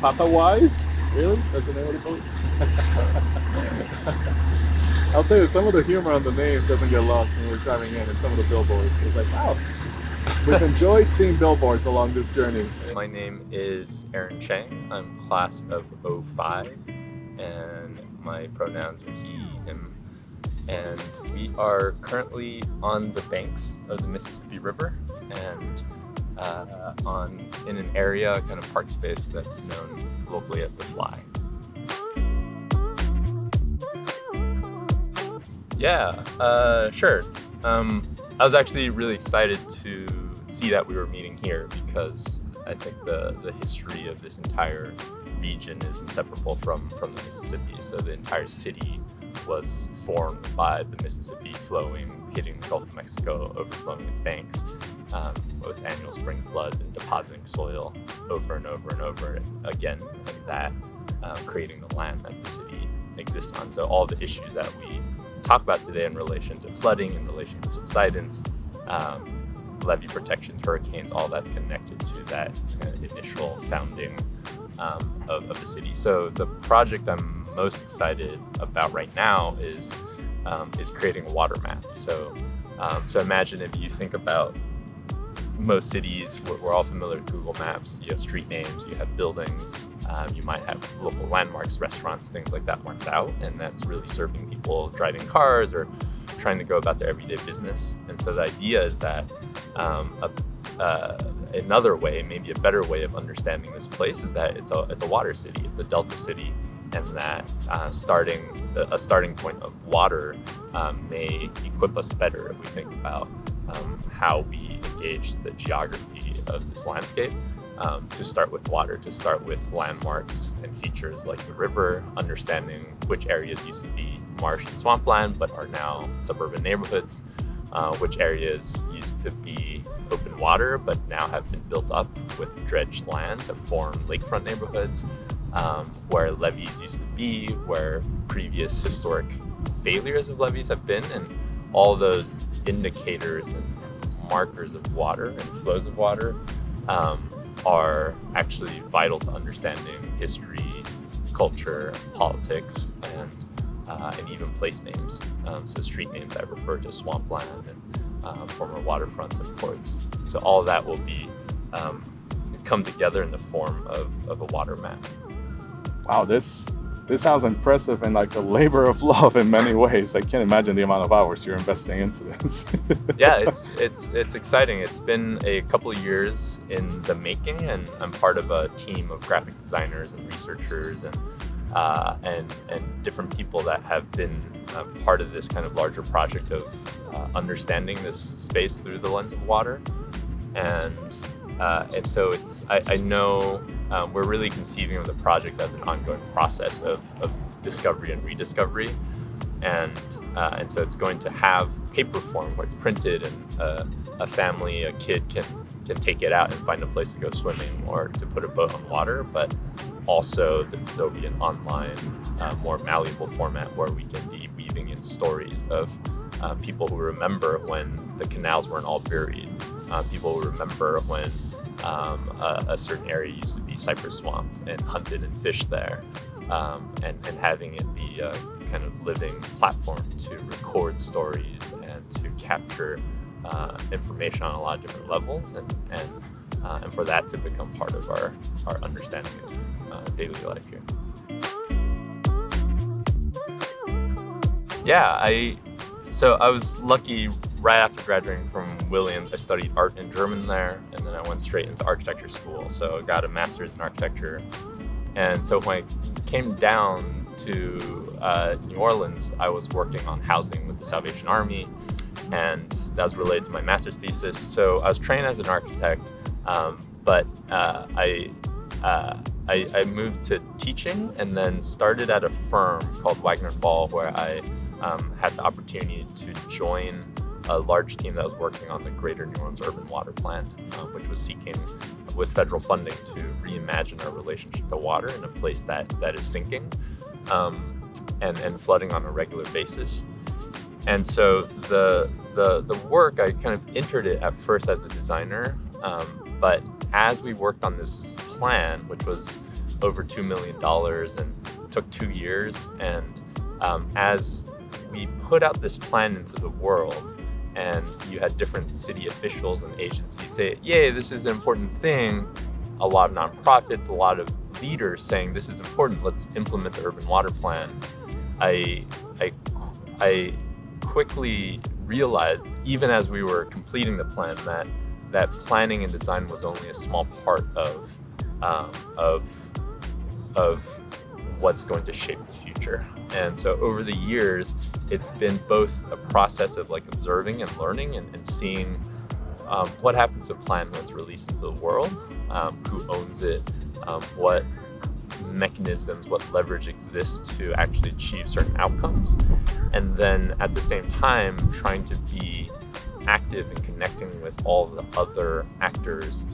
Papa Wise? Really? That's the name of the boat? I'll tell you, some of the humor on the names doesn't get lost when we're driving in and some of the billboards. It's like, wow, we've enjoyed seeing billboards along this journey. My name is Aron Chang. I'm class of '05, and my pronouns are he, him. And we are currently on the banks of the Mississippi River and in an area, kind of park space, that's known locally as the Fly. Yeah, sure. I was actually really excited to see that we were meeting here because I think the history of this entire region is inseparable from the Mississippi. So the entire city was formed by the Mississippi flowing, hitting the Gulf of Mexico, overflowing its banks, with annual spring floods and depositing soil over and over and over again, and that creating the land that the city exists on. So all the issues that we talk about today in relation to flooding, in relation to subsidence, levee protections, hurricanes, all that's connected to that initial founding of the city. So the project I'm most excited about right now is creating a water map. So imagine if you think about most cities, we're all familiar with Google Maps. You have street names, you have buildings, you might have local landmarks, restaurants, things like that marked out, and that's really serving people driving cars or trying to go about their everyday business. And so the idea is that another way, maybe a better way of understanding this place is that it's a water city, it's a delta city, and that a starting point of water may equip us better if we think about how we engage the geography of this landscape, to start with water, to start with landmarks and features like the river, understanding which areas used to be marsh and swampland but are now suburban neighborhoods, which areas used to be open water but now have been built up with dredged land to form lakefront neighborhoods, where levees used to be, where previous historic failures of levees have been, and all those indicators and markers of water and flows of water are actually vital to understanding history, culture, politics, and even place names. So street names that refer to swampland and former waterfronts and ports. So all of that will be come together in the form of a water map. Wow, this sounds impressive and like a labor of love in many ways. I can't imagine the amount of hours you're investing into this. Yeah, it's exciting. It's been a couple of years in the making, and I'm part of a team of graphic designers and researchers and different people that have been part of this kind of larger project of understanding this space through the lens of water. And so I know we're really conceiving of the project as an ongoing process of discovery and rediscovery, and so it's going to have paper form where it's printed, and a family, a kid can take it out and find a place to go swimming or to put a boat on water, but also there'll be an online, more malleable format where we can be weaving in stories of people who remember when the canals weren't all buried, people who remember when a certain area used to be cypress swamp and hunted and fished there, and having it be a kind of living platform to record stories and to capture information on a lot of different levels, and for that to become part of our understanding of daily life here. Yeah, I was lucky. Right after graduating from Williams, I studied art and German there, and then I went straight into architecture school. So I got a master's in architecture. And so when I came down to New Orleans, I was working on housing with the Salvation Army, and that was related to my master's thesis. So I was trained as an architect, but I moved to teaching and then started at a firm called Wagner Ball, where I had the opportunity to join a large team that was working on the Greater New Orleans Urban Water Plan, which was seeking, with federal funding, to reimagine our relationship to water in a place that is sinking and flooding on a regular basis. And so the work, I kind of entered it at first as a designer, but as we worked on this plan, which was over $2 million and took 2 years. And as we put out this plan into the world, and you had different city officials and agencies say, yay, this is an important thing. A lot of nonprofits, a lot of leaders saying this is important, let's implement the urban water plan. I quickly realized, even as we were completing the plan, that planning and design was only a small part of what's going to shape the future. And so over the years, it's been both a process of like observing and learning and seeing what happens to a plan when it's released into the world, who owns it, what mechanisms, what leverage exists to actually achieve certain outcomes. And then at the same time, trying to be active in connecting with all the other actors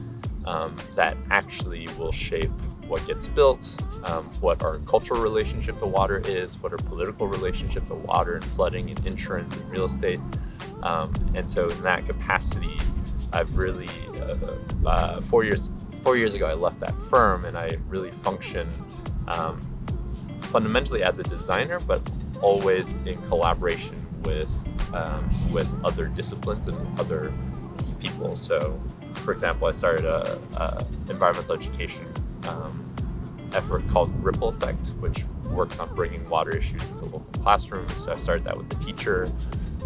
that actually will shape what gets built, what our cultural relationship to water is, what our political relationship to water and flooding and insurance and real estate. And so in that capacity, I've really, 4 years ago, I left that firm, and I really function fundamentally as a designer, but always in collaboration with other disciplines and other people. So, for example, I started a environmental education effort called Ripple Effect, which works on bringing water issues into local classrooms. So I started that with the teacher.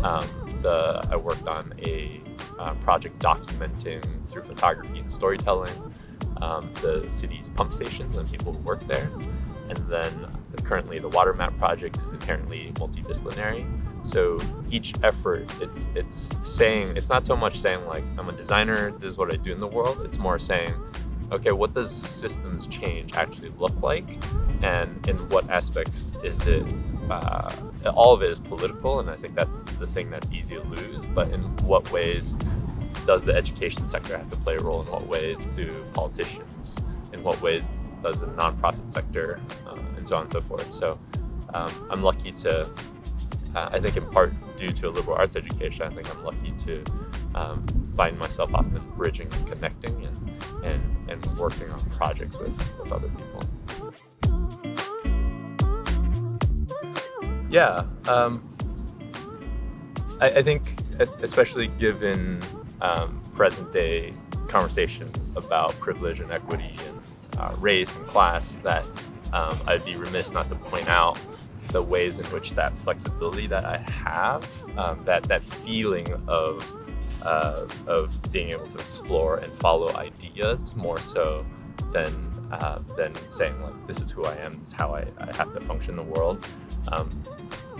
I worked on a project documenting through photography and storytelling the city's pump stations and people who work there. And then currently the water map project is inherently multidisciplinary. So each effort, it's not so much saying like, I'm a designer, this is what I do in the world. It's more saying, okay, what does systems change actually look like? And in what aspects is it, all of it is political, and I think that's the thing that's easy to lose, but in what ways does the education sector have to play a role? In what ways do politicians? In what ways does the nonprofit sector? And so on and so forth. So I'm lucky to, I think in part due to a liberal arts education, I think I'm lucky to find myself often bridging and connecting and working on projects with other people. Yeah, I think especially given present day conversations about privilege and equity and race and class, that I'd be remiss not to point out the ways in which that flexibility that I have, that feeling of being able to explore and follow ideas more so than saying like, this is who I am, this is how I have to function in the world,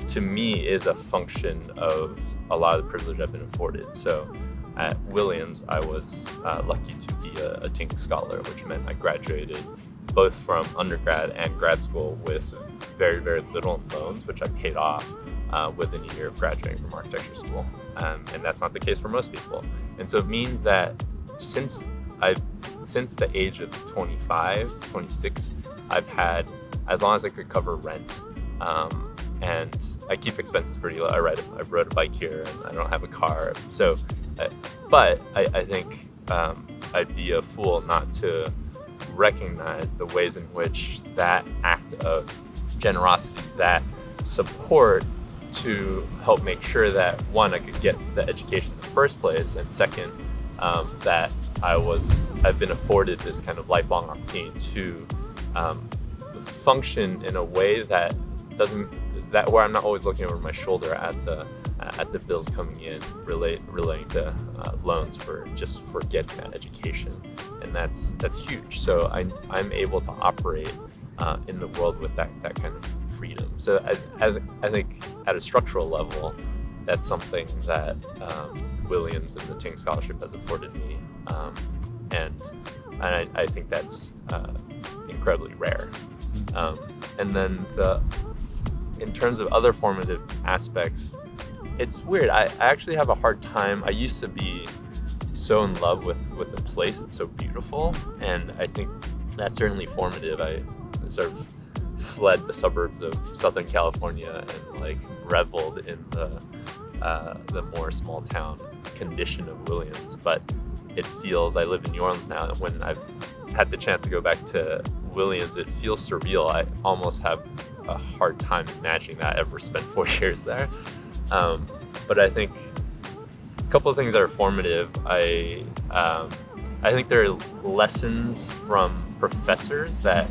to me is a function of a lot of the privilege I've been afforded. So at Williams, I was lucky to be a Tink Scholar, which meant I graduated both from undergrad and grad school with very, very little in loans, which I paid off within a year of graduating from architecture school. And that's not the case for most people. And so it means that since the age of 25, 26, I've had, as long as I could cover rent, and I keep expenses pretty low. I rode a bike here, and I don't have a car. So, but I think I'd be a fool not to recognize the ways in which that act of generosity, that support to help make sure that, one, I could get the education in the first place, and second, that I've been afforded this kind of lifelong opportunity to function in a way that where I'm not always looking over my shoulder at the bills coming in relating to loans for getting that education, and that's huge. So I'm able to operate in the world with that kind of freedom. So I think at a structural level, that's something that Williams and the Ting Scholarship has afforded me, and I think that's incredibly rare. And then in terms of other formative aspects, it's weird. I actually have a hard time. I used to be so in love with the place. It's so beautiful, and I think that's certainly formative. I sort of fled the suburbs of Southern California and like reveled in the more small town condition of Williams. But it feels, I live in New Orleans now, and when I've had the chance to go back to Williams, it feels surreal. I almost have a hard time imagining that I ever spent 4 years there. But I think a couple of things that are formative. I think there are lessons from professors that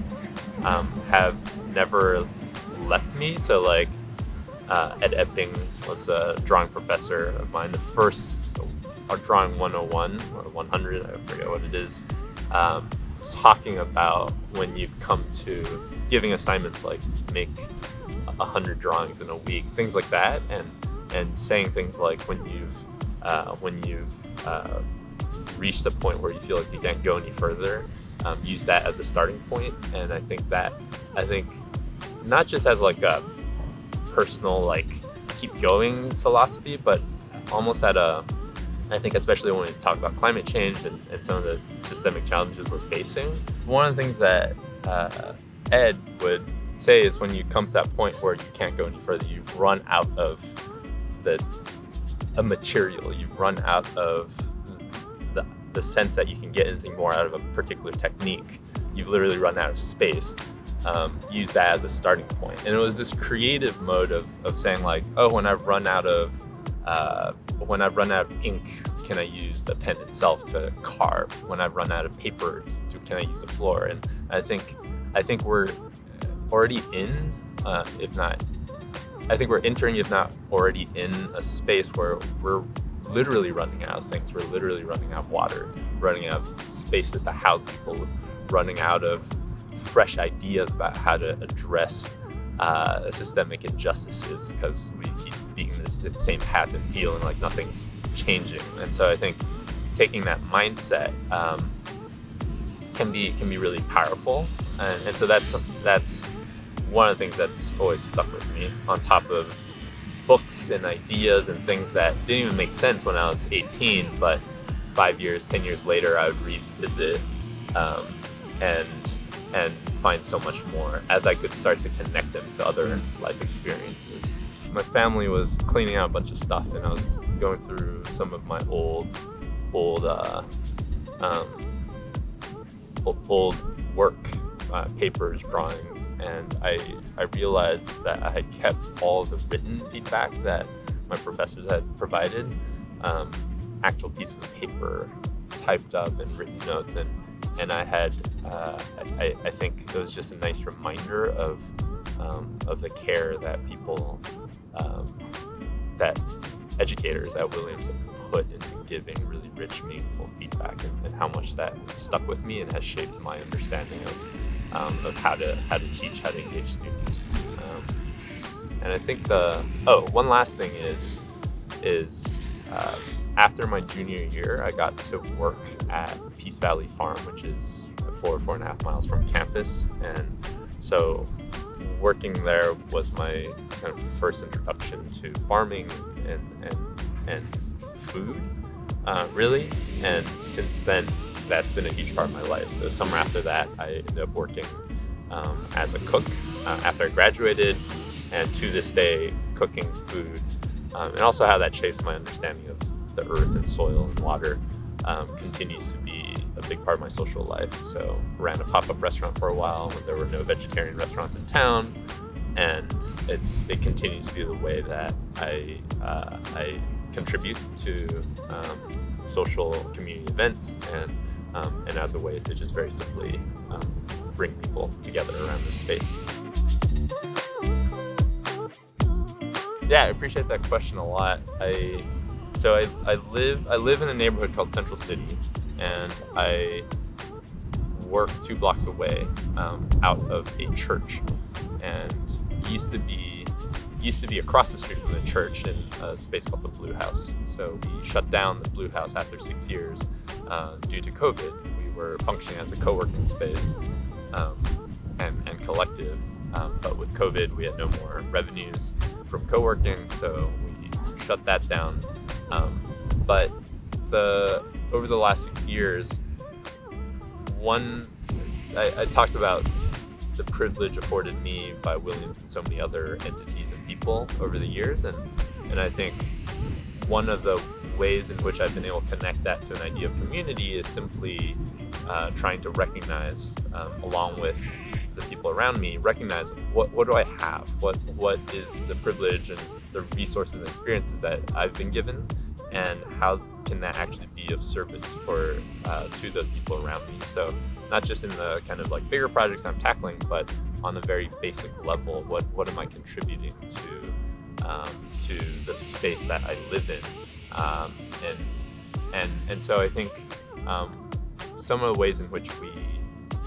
have never left me. So like Ed Epping was a drawing professor of mine. The first drawing 101 or 100, I forget what it is, talking about when you've come to giving assignments like make 100 drawings in a week, things like that, and saying things like when you've reached a point where you feel like you can't go any further, use that as a starting point. And I think not just as like a personal like keep going philosophy, but almost I think especially when we talk about climate change and some of the systemic challenges we're facing, one of the things that Ed would say is when you come to that point where you can't go any further, you've run out of a material, you've run out of the sense that you can get anything more out of a particular technique, you've literally run out of space. Use that as a starting point. And it was this creative mode of saying like, oh, when I've run out of ink, can I use the pen itself to carve? When I've run out of paper, can I use a floor? And I think we're already in, I think we're entering, if not already in, a space where we're literally running out of things. We're literally running out of water, running out of spaces to house people, running out of fresh ideas about how to address systemic injustices because we keep beating the same paths and feeling like nothing's changing. And so I think taking that mindset can be really powerful. And so that's one of the things that's always stuck with me, on top of books and ideas and things that didn't even make sense when I was 18, but 5 years, 10 years later, I would revisit and find so much more as I could start to connect them to other life experiences. My family was cleaning out a bunch of stuff, and I was going through some of my old work, papers, drawings, and I realized that I had kept all of the written feedback that my professors had provided, actual pieces of paper typed up and written notes, and I had I think it was just a nice reminder of the care that people that educators at Williams have put into giving really rich, meaningful feedback, and how much that stuck with me and has shaped my understanding of how to teach, how to engage students. And I think one last thing is after my junior year, I got to work at Peace Valley Farm, which is 4.5 miles from campus. And so working there was my kind of first introduction to farming and food, really. And since then, that's been a huge part of my life. So summer after that, I ended up working as a cook after I graduated, and to this day, cooking food, and also how that shapes my understanding of the earth and soil and water continues to be a big part of my social life. So ran a pop-up restaurant for a while when there were no vegetarian restaurants in town, and it continues to be the way that I contribute to social community events and as a way to just very simply bring people together around this space. Yeah, I appreciate that question a lot. I live in a neighborhood called Central City, and I work 2 blocks away out of a church, and used to be across the street from the church in a space called the Blue House. So we shut down the Blue House after 6 years due to COVID. We were functioning as a co-working space and collective, but with COVID we had no more revenues from co-working, so we shut that down. But over the last 6 years, I talked about the privilege afforded me by Williams and so many other entities and people over the years, and I think one of the ways in which I've been able to connect that to an idea of community is simply trying to recognize, along with the people around me, recognize what do I have, what is the privilege and the resources and experiences that I've been given, and how can that actually be of service for to those people around me. So not just in the kind of like bigger projects I'm tackling, but on the very basic level, what am I contributing to the space that I live in, and so I think some of the ways in which we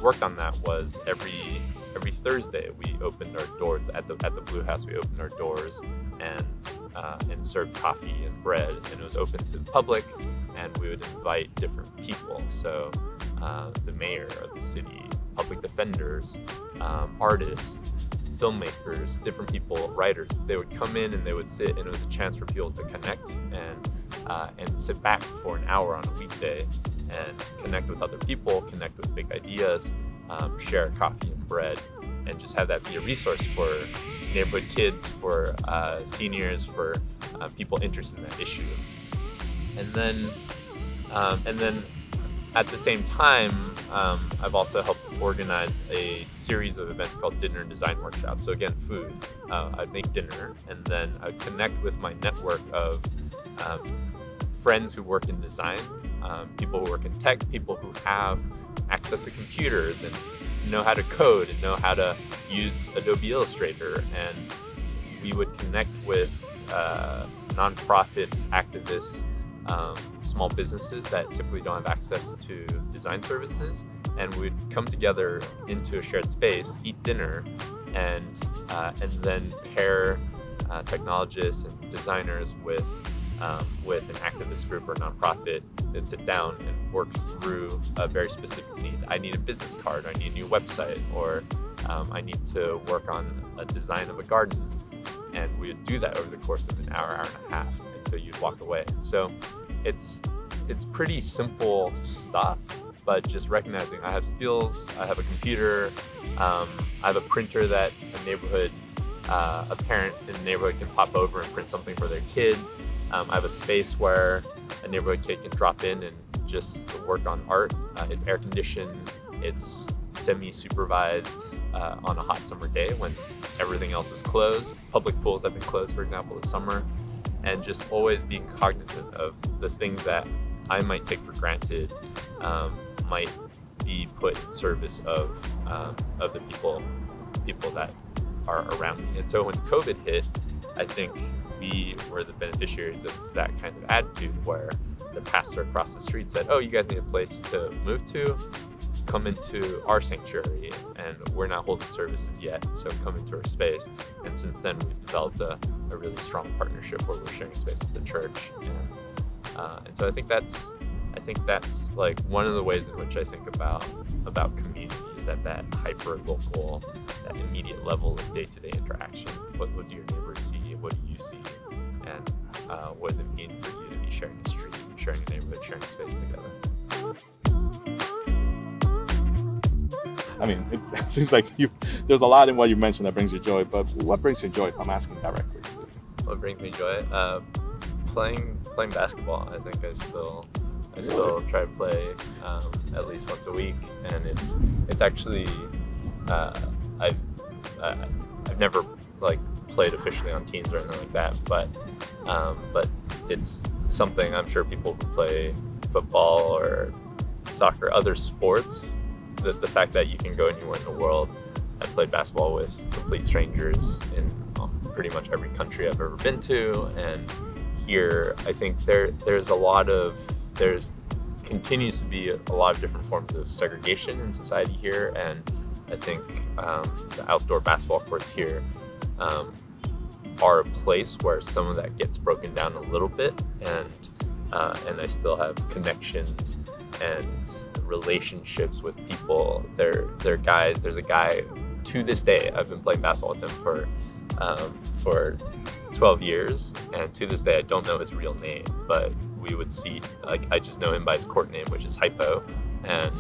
worked on that was every Thursday we opened our doors at the Blue House. We opened our doors and served coffee and bread, and it was open to the public, and we would invite different people. So the mayor of the city, public defenders, artists, filmmakers, different people, writers. They would come in and they would sit, and it was a chance for people to connect and sit back for an hour on a weekday and connect with other people, connect with big ideas, share coffee and bread, and just have that be a resource for neighborhood kids, for seniors, for people interested in that issue. And then at the same time, I've also helped organize a series of events called Dinner and Design Workshops. So again, food. I'd make dinner, and then I'd connect with my network of friends who work in design, people who work in tech, people who have access to computers and know how to code and know how to use Adobe Illustrator. And we would connect with nonprofits, activists, small businesses that typically don't have access to design services, and we'd come together into a shared space, eat dinner, and then pair technologists and designers with an activist group or nonprofit that sit down and work through a very specific need. I need a business card, I need a new website, or I need to work on a design of a garden. And we would do that over the course of an hour and a half. And so you'd walk away. So it's pretty simple stuff, but just recognizing I have skills, I have a computer, I have a printer that a parent in the neighborhood can pop over and print something for their kid. I have a space where a neighborhood kid can drop in and just work on art. It's air conditioned, it's semi-supervised on a hot summer day when everything else is closed. Public pools have been closed, for example, this summer. And just always being cognizant of the things that I might take for granted might be put in service of the people that are around me. And so when COVID hit, I think we were the beneficiaries of that kind of attitude, where the pastor across the street said, "Oh, you guys need a place to move to? Come into our sanctuary, and we're not holding services yet, so come into our space." And since then, we've developed a really strong partnership where we're sharing space with the church. And so I think that's like one of the ways in which I think about community is at that hyper local, that immediate level of day-to-day interaction. What do your neighbors see? What do you see? And what does it mean for you to be sharing a street, sharing a neighborhood, sharing space together? I mean, it seems like there's a lot in what you mentioned that brings you joy, but what brings you joy, if I'm asking directly? What brings me joy? Playing basketball. I think I still try to play at least once a week, and it's actually I've never like played officially on teams or anything like that, but it's something I'm sure people who play football or soccer, other sports, the fact that you can go anywhere in the world. I've played basketball with complete strangers in pretty much every country I've ever been to, and here I think there continues to be a lot of different forms of segregation in society here, and I think the outdoor basketball courts here are a place where some of that gets broken down a little bit, and I still have connections and relationships with people. They're guys. There's a guy to this day. I've been playing basketball with him for 12 years, and to this day I don't know his real name, but we would see, like, I just know him by his court name, which is Hypo, and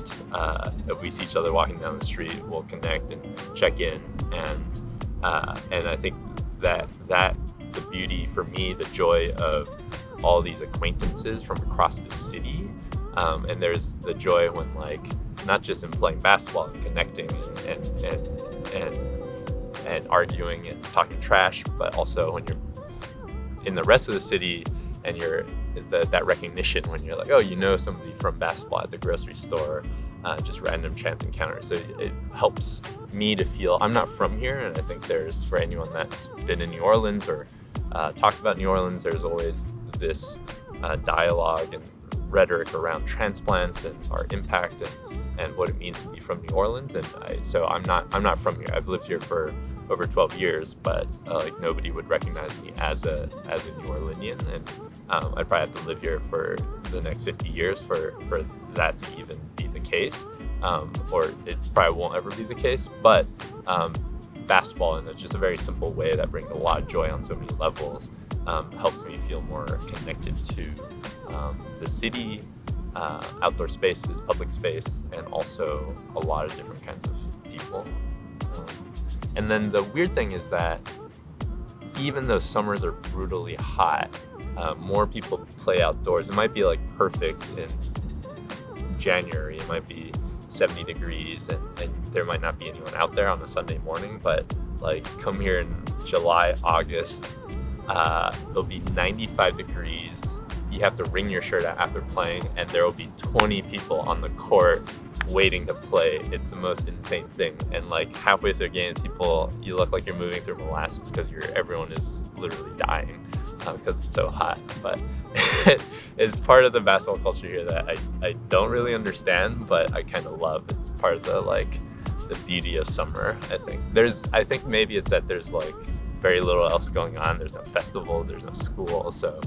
if we see each other walking down the street, we'll connect and check in, and I think that the beauty for me, the joy of all these acquaintances from across the city, And there's the joy when, like, not just in playing basketball and connecting and arguing and talking trash, but also when you're in the rest of the city and you're that recognition when you're like, oh, you know somebody from basketball at the grocery store, just random chance encounters. So it helps me to feel I'm not from here. And I think there's, for anyone that's been in New Orleans or talks about New Orleans, there's always this dialogue and rhetoric around transplants and our impact and what it means to be from New Orleans. And so I'm not from here. I've lived here for over 12 years, but like nobody would recognize me as a New Orleanian, and I'd probably have to live here for the next 50 years for that to even be the case, or it probably won't ever be the case. But basketball, in just a very simple way that brings a lot of joy on so many levels, helps me feel more connected to the city, outdoor spaces, public space, and also a lot of different kinds of people. And then the weird thing is that even though summers are brutally hot, more people play outdoors. It might be like perfect in January, it might be 70 degrees and there might not be anyone out there on a Sunday morning, but like come here in July, August, it'll be 95 degrees. You have to wring your shirt out after playing, and there will be 20 people on the court waiting to play. It's the most insane thing. And like halfway through the game, you look like you're moving through molasses because everyone is literally dying because it's so hot. But it's part of the basketball culture here that I don't really understand, but I kind of love. It's part of the beauty of summer. I think maybe it's that there's like very little else going on. There's no festivals, there's no school, so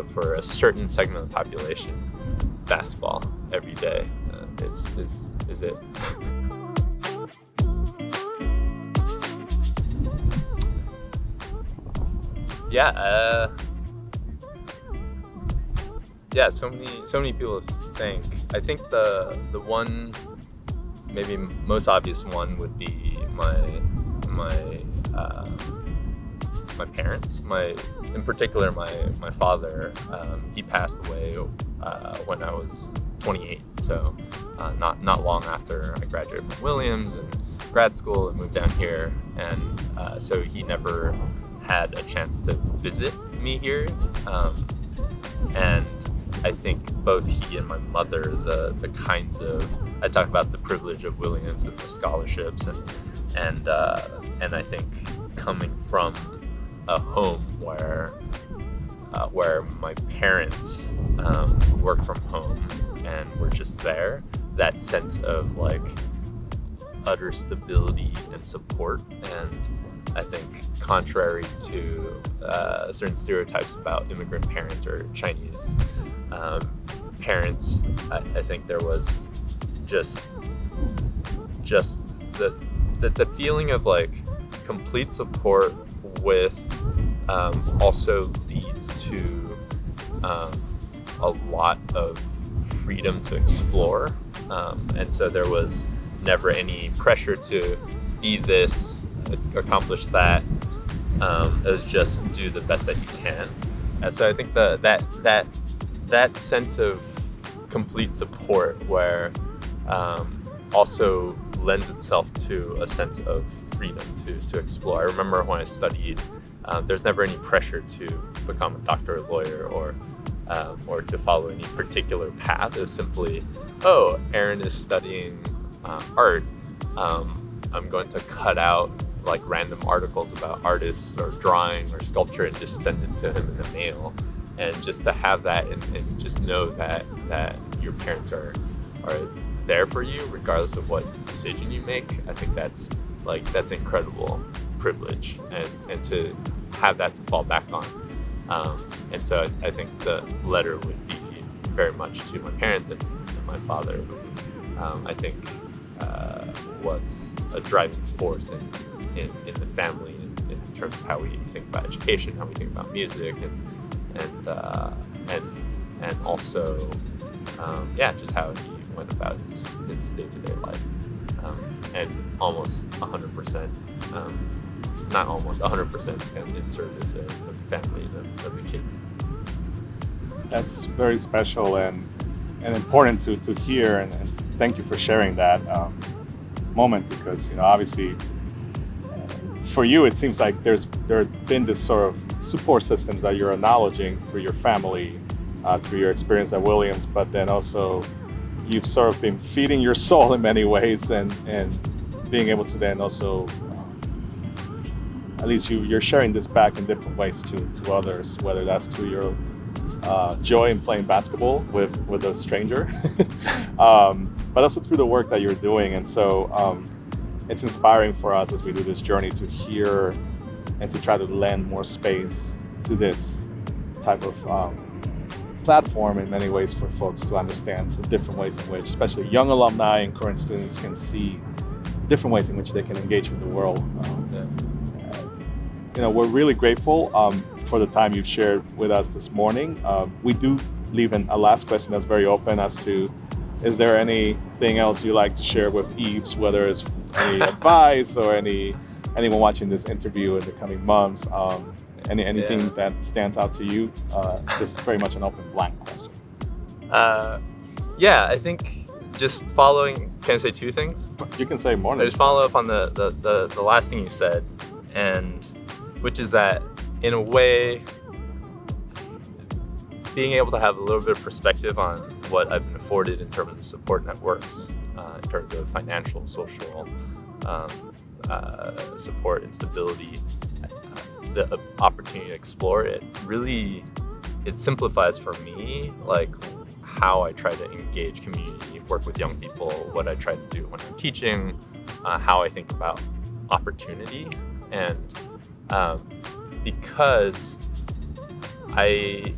for a certain segment of the population, basketball every day is it. So many people think. I think the one, maybe most obvious one, would be my parents. In particular, my father. He passed away when I was 28, so not long after I graduated from Williams and grad school and moved down here, and so he never had a chance to visit me here, and I think both he and my mother, the kinds of, I talk about the privilege of Williams and the scholarships, and I think coming from a home where my parents work from home and were just there, that sense of like utter stability and support. And I think contrary to certain stereotypes about immigrant parents or Chinese parents, I think there was just the feeling of like complete support with also leads to a lot of freedom to explore, and so there was never any pressure to be this, accomplish that. It was just do the best that you can. And so I think that sense of complete support, where also lends itself to a sense of freedom to explore. I remember when I studied, there's never any pressure to become a doctor or lawyer or to follow any particular path. It was simply, oh, Aron is studying art. I'm going to cut out like random articles about artists or drawing or sculpture and just send it to him in the mail. And just to have that and just know that your parents are there for you regardless of what decision you make, I think that's incredible privilege, and to have that to fall back on. And so I think the letter would be very much to my parents and my father, who I think was a driving force in the family in terms of how we think about education, how we think about music, and also just how he went about his day-to-day life, and almost 100%, not almost 100% in service of the family and of the kids. That's very special, and and important to hear, and thank you for sharing that moment, because obviously for you it seems like there have been this sort of support systems that you're acknowledging through your family, through your experience at Williams, but then also you've sort of been feeding your soul in many ways, and being able to then also at least you're sharing this back in different ways to others, whether that's through your joy in playing basketball with a stranger, but also through the work that you're doing. And so it's inspiring for us as we do this journey to hear and to try to lend more space to this type of platform in many ways for folks to understand the different ways in which, especially young alumni and current students, can see different ways in which they can engage with the world. We're really grateful for the time you've shared with us this morning. We do leave a last question that's very open as to, is there anything else you'd like to share with Ephs, whether it's any advice or anyone watching this interview in the coming months? Anything that stands out to you? Just very much an open blank question. I think just following, can I say two things? You can say more. I just follow up on the last thing you said, and which is that in a way, being able to have a little bit of perspective on what I've been afforded in terms of support networks, in terms of financial, social support and stability, the opportunity to explore it, really, it simplifies for me like how I try to engage community, work with young people, what I try to do when I'm teaching, how I think about opportunity. And because I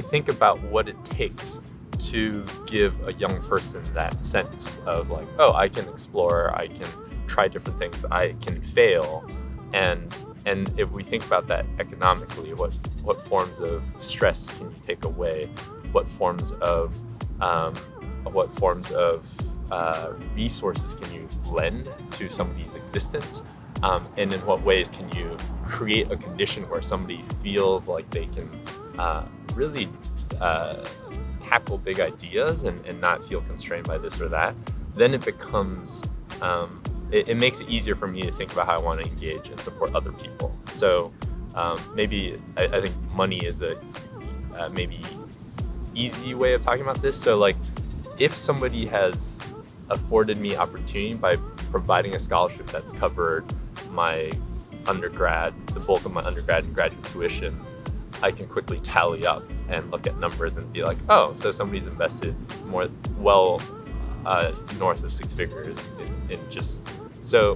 think about what it takes to give a young person that sense of like, oh, I can explore, I can try different things, I can fail, and if we think about that economically, what forms of stress can you take away? What forms of resources can you lend to somebody's existence? And in what ways can you create a condition where somebody feels like they can really tackle big ideas and not feel constrained by this or that? Then it becomes, it makes it easier for me to think about how I want to engage and support other people. So maybe I think money is a maybe easy way of talking about this. So like, if somebody has afforded me opportunity by providing a scholarship that's covered my undergrad, the bulk of my undergrad and graduate tuition, I can quickly tally up and look at numbers and be like, oh, so somebody's invested north of six figures in just, so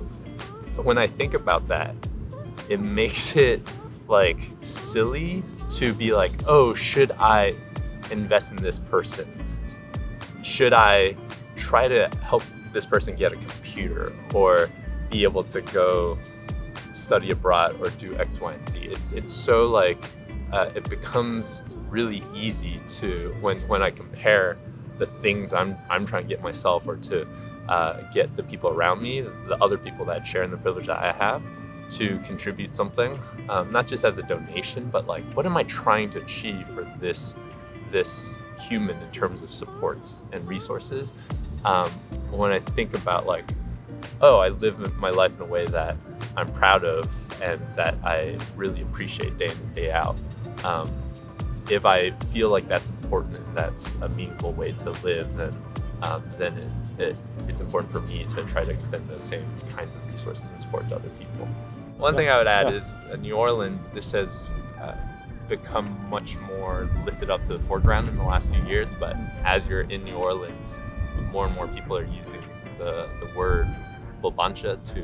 when I think about that, it makes it like silly to be like, oh, should I invest in this person? Should I try to help this person get a computer or be able to go study abroad or do X, Y, and Z? It's so like, it becomes really easy to, when I compare the things I'm trying to get myself or to get the people around me, the other people that share in the privilege that I have, to contribute something, not just as a donation, but like, what am I trying to achieve for this human in terms of supports and resources? When I think about like, oh, I live my life in a way that I'm proud of and that I really appreciate day in and day out. If I feel like that's important and that's a meaningful way to live, then it's important for me to try to extend those same kinds of resources and support to other people. One thing I would add is New Orleans, this has become much more lifted up to the foreground in the last few years, but as you're in New Orleans, more and more people are using the word Bulbancha to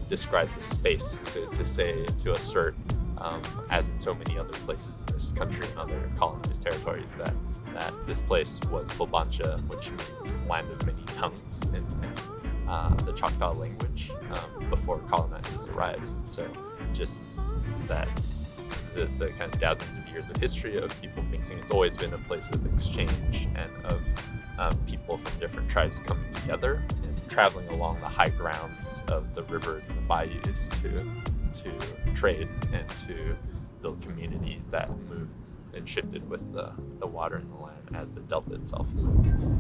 describe the space, to assert, as in so many other places in this country and other colonized territories, that this place was Bulbancha, which means land of many tongues in the Choctaw language, before colonizers arrived. So just that the kind of thousands of years of history of people mixing, it's always been a place of exchange and of people from different tribes coming together and traveling along the high grounds of the rivers and the bayous to trade and to build communities that moved it shifted with the water in the land as the delta itself moved.